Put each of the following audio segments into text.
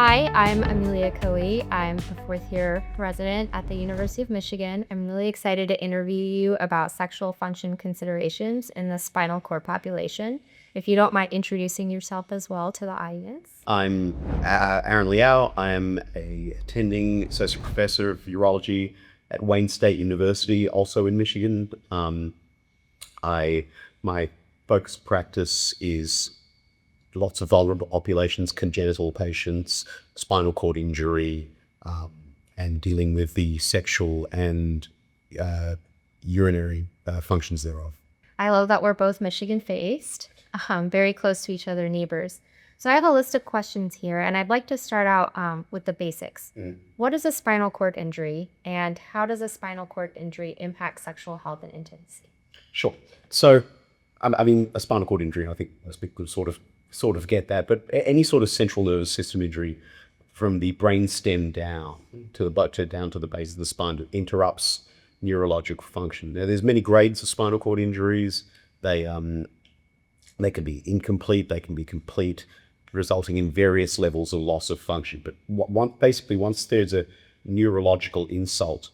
Hi, I'm Amelia Khoei. I'm the fourth year resident at the University of Michigan. I'm really excited to interview you about sexual function considerations in the spinal cord population. If you don't mind introducing yourself as well to the audience. I'm Aron Liaw. I'm a attending associate professor of urology at Wayne State University, also in Michigan. My focus practice is lots of vulnerable populations, congenital patients, spinal cord injury, and dealing with the sexual and urinary functions thereof. I love that we're both Michigan-based, very close to each other, neighbors. So I have a list of questions here, and I'd like to start out with the basics. What is a spinal cord injury, and how does a spinal cord injury impact sexual health and intimacy? Sure. So, I mean, a spinal cord injury, I think most people sort of get that, but any sort of central nervous system injury from the brainstem down to the base of the spine interrupts neurological function. Now, there's many grades of spinal cord injuries. They can be incomplete, they can be complete, resulting in various levels of loss of function. But basically, once there's a neurological insult,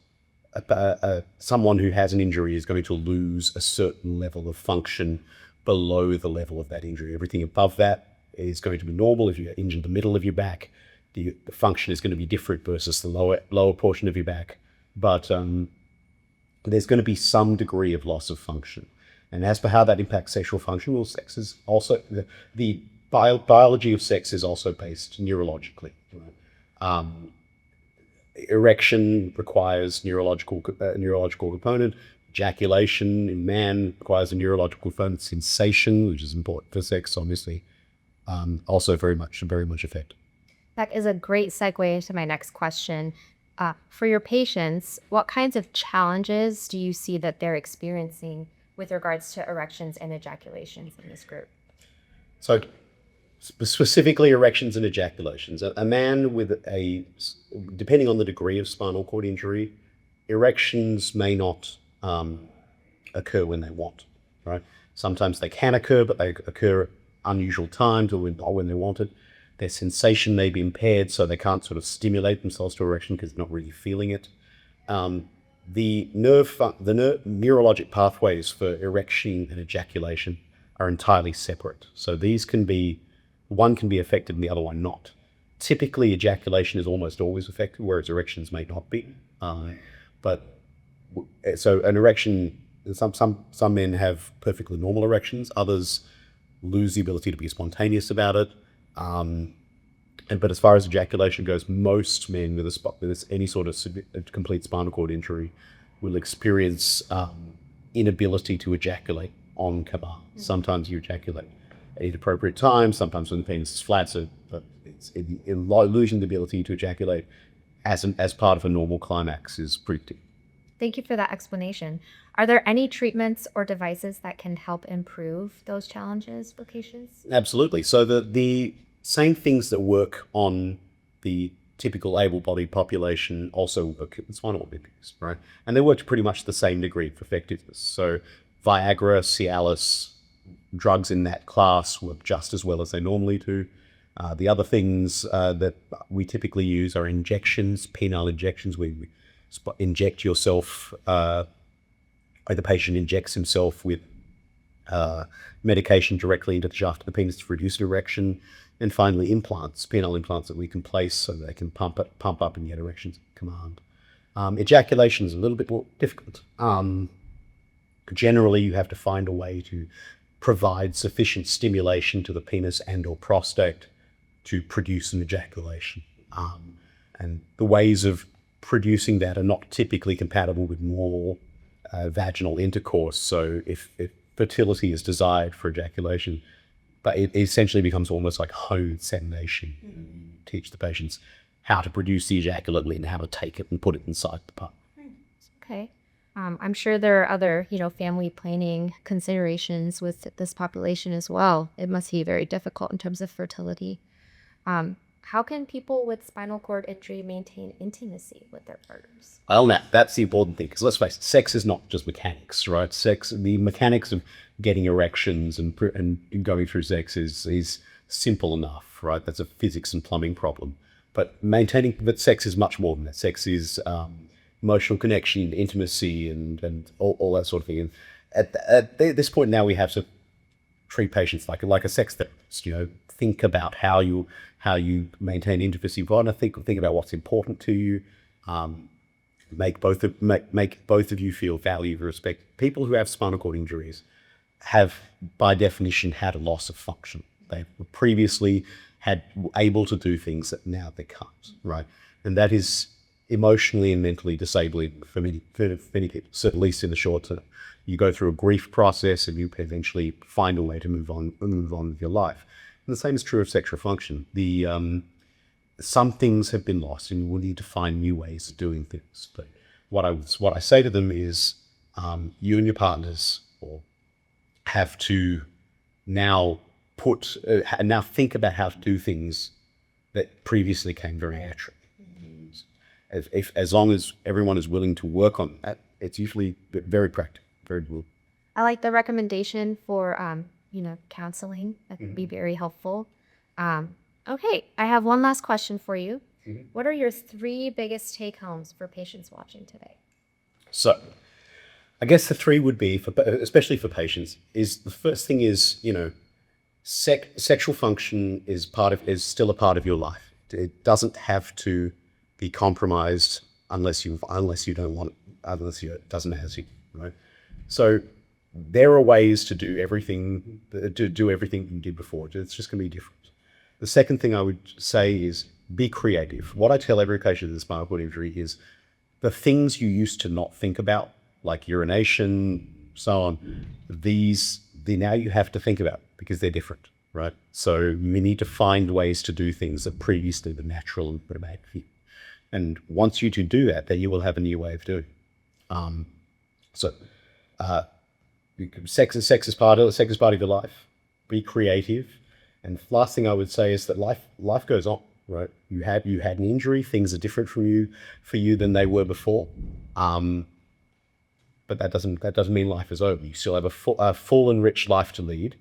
someone who has an injury is going to lose a certain level of function below the level of that injury. Everything above that is going to be normal. If you're injured the middle of your back, the function is going to be different versus the lower portion of your back. But there's going to be some degree of loss of function. And as for how that impacts sexual function, well, sex is also, the biology of sex is also based neurologically. Right? Erection requires neurological component. Ejaculation in man requires a neurological component. Sensation, which is important for sex, obviously, also very much affect. That is a great segue into my next question. For your patients, what kinds of challenges do you see that they're experiencing with regards to erections and ejaculations in this group? So specifically erections and ejaculations. A man with depending on the degree of spinal cord injury, erections may not occur when they want, right? Sometimes they can occur, but they occur at unusual times or when they're wanted. Their sensation may be impaired, so they can't sort of stimulate themselves to erection because they're not really feeling it. The neurologic pathways for erection and ejaculation are entirely separate. So one can be affected and the other one not. Typically, ejaculation is almost always affected, whereas erections may not be. So an erection, some men have perfectly normal erections, others lose the ability to be spontaneous about it. But as far as ejaculation goes, most men with any sort of complete spinal cord injury will experience inability to ejaculate on command. Sometimes you ejaculate at inappropriate times, sometimes when the penis is flat, but losing the ability to ejaculate as part of a normal climax is predicted. Thank you for that explanation. Are there any treatments or devices that can help improve those challenges for patients? Absolutely. So the same things that work on the typical able-bodied population also work in spinal cord injuries, right? And they work to pretty much the same degree of effectiveness. So Viagra, Cialis, drugs in that class work just as well as they normally do. The other things that we typically use are injections, penile injections, where we inject yourself, the patient injects himself with medication directly into the shaft of the penis to reduce erection. And finally, implants, penile implants that we can place so they can pump up and get erections at command. Ejaculation is a little bit more difficult. Generally, you have to find a way to provide sufficient stimulation to the penis and or prostate to produce an ejaculation. And the ways of producing that are not typically compatible with normal vaginal intercourse. So if fertility is desired for ejaculation, but it essentially becomes almost like home insemination. You teach the patients how to produce the ejaculate and how to take it and put it inside the part. Okay. I'm sure there are other, family planning considerations with this population as well. It must be very difficult in terms of fertility. How can people with spinal cord injury maintain intimacy with their partners? Well, now, that's the important thing, because let's face it, sex is not just mechanics, right? The mechanics of getting erections and going through sex is simple enough, right? That's a physics and plumbing problem. But sex is much more than that. Sex is emotional connection, intimacy, and all that sort of thing. And at this point now, we have to treat patients like a sex therapist. Think about how you maintain intimacy. Think about what's important to you. Make both of you feel valued, respect. People who have spinal cord injuries have, by definition, had a loss of function. They were previously able to do things that now they can't, right? And that is emotionally and mentally disabling for many people, so at least in the short term. You go through a grief process and you eventually find a way to move on with your life. And the same is true of sexual function. Some things have been lost and you will need to find new ways of doing things. But what I say to them is, you and your partners have to now think about how to do things that previously came very naturally. As long as everyone is willing to work on that, it's usually very practical, very doable. I like the recommendation for, counseling. That could be very helpful. Okay, I have one last question for you. What are your 3 biggest take-homes for patients watching today? So, I guess the 3 would be, especially for patients, is the first thing is, sexual function is still a part of your life. It doesn't have to be compromised unless it doesn't have to, right? So there are ways to do everything you did before. It's just going to be different. The second thing I would say is be creative. What I tell every patient with a spinal cord injury is the things you used to not think about, like urination, so on, now you have to think about because they're different, right? So we need to find ways to do things that previously were natural and automatic. And once you do that, then you will have a new way of doing it. Sex is part of your life. Be creative. And the last thing I would say is that life goes on, right? You had an injury, things are different for you than they were before. But that doesn't mean life is over. You still have a full and rich life to lead,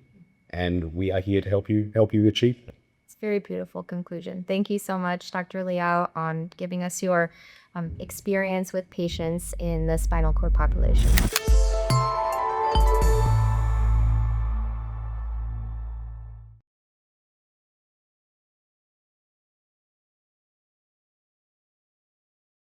and we are here to help you achieve it. It's a very beautiful conclusion. Thank you so much, Dr. Liaw, on giving us your experience with patients in the spinal cord population.